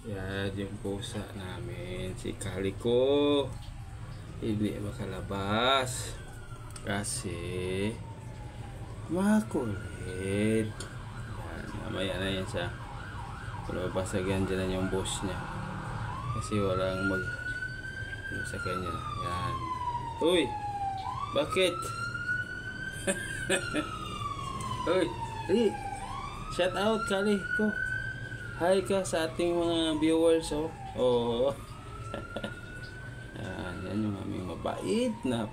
Yan yung pusa namin. Si Calico. Hindi makalabas. Kasi makulit. Yan, mamaya na yan siya. Palabasagyan dyan yung boss niya. Kasi walang sa kanya. Yan. Uy! Bakit? Uy! Hey! Shout out Calico. Hi ka sa ating mga viewers. Oh. Yan yung aming mabait na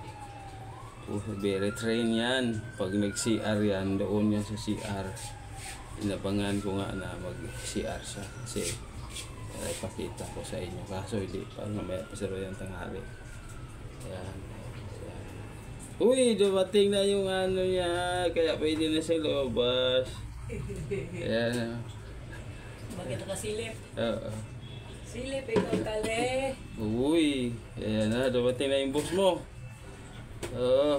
very train yan. Pag nag-CR yan, doon yan sa CR. Inabangan ko nga na mag-CR siya. Kasi ipakita ko sa inyo. Kaso hindi pa. Mamaya pa sa royang tanghali. Ayan. Uy, dumating na yung ano niya. Kaya pwede na siya lumabas. Ayan. Bakit nakasilip? Oo. Silip, ikaw kali. Uy, ayan na. Dumating na yung boss mo. Oo.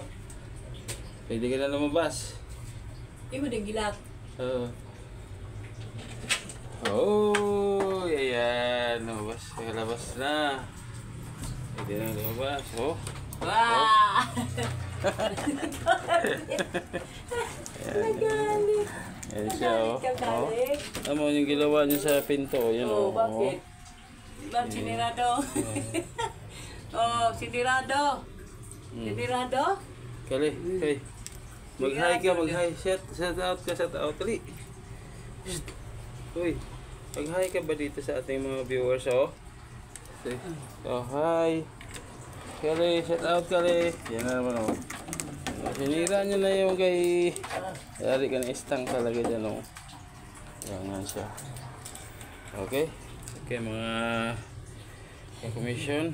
Pwede ka na lumabas. Hindi mo din gilat. Oo. Oh, ayan. Lumabas na. Pwede na lumabas. Oh. Wow! Nagalit. Ayan siya, oh. Nagalit. Ano yung ginawa niya sa pinto? Yan, oh. Bakit? Bakit sinirado? Oh, sinirado. Sinirado? Kali, kay. Mag-hi ka, mag-hi. Shout out ka, shout out. Kali. Uy, mag-hi ka ba dito sa ating mga viewers, oh? Oh, hi. Kali, shout out Kali. Yan na naman, oh. Sinira niya na yung kay... Yari ka na istang talaga dyan, oh. Yan nga siya. Okay. Okay, mga commission.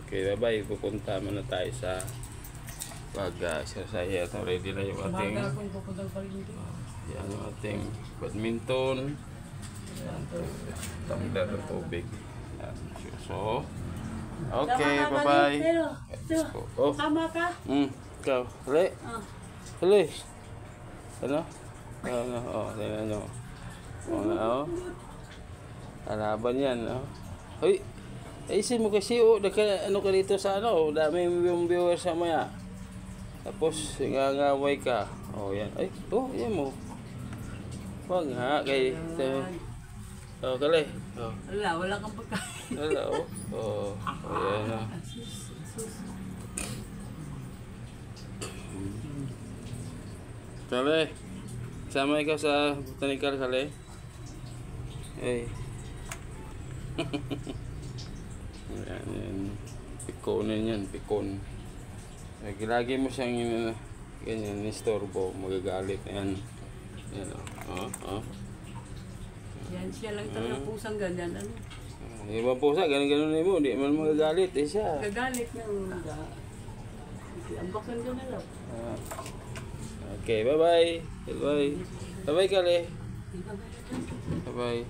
Okay, bye-bye. Pupunta muna tayo sa pag-exercise. Ready na yung ating... Yan yung ating badminton. Tumbler ng tubig. Yan. So, okay, bye-bye. Oh. Tama ka? Ikaw. Hali. Hali. Ano? Ano? Oh, tingnan nyo. Oh. Kalaban yan, oh. Hoy. Ayusin mo kasi, oh. Ano ka dito sa ano? Dami yung viewers sa maya. Tapos, ngangaway ka. Oh, yan. Ay, oh, yan mo. Wag nga, kay... Oh, Kali. Oh. Wala kang pagkain. Wala, oh. Oh, ayan, oh. Kali, sama ikaw sa botanical, Kali. Hey. Yan. Pikonin yan, pikon. Lagi mo siyang ganyan, nistorbo, magagalit. Yan. Yan, oh. Yan siya lang talaga pusang ganyan. Ano? Ibang pusa, ganun-ganun mo, hindi man magagalit, siya. Gagalit ng ambakan ka na lang. Okay, bye-bye. Bye-bye. Bye-bye, Kali. Bye-bye.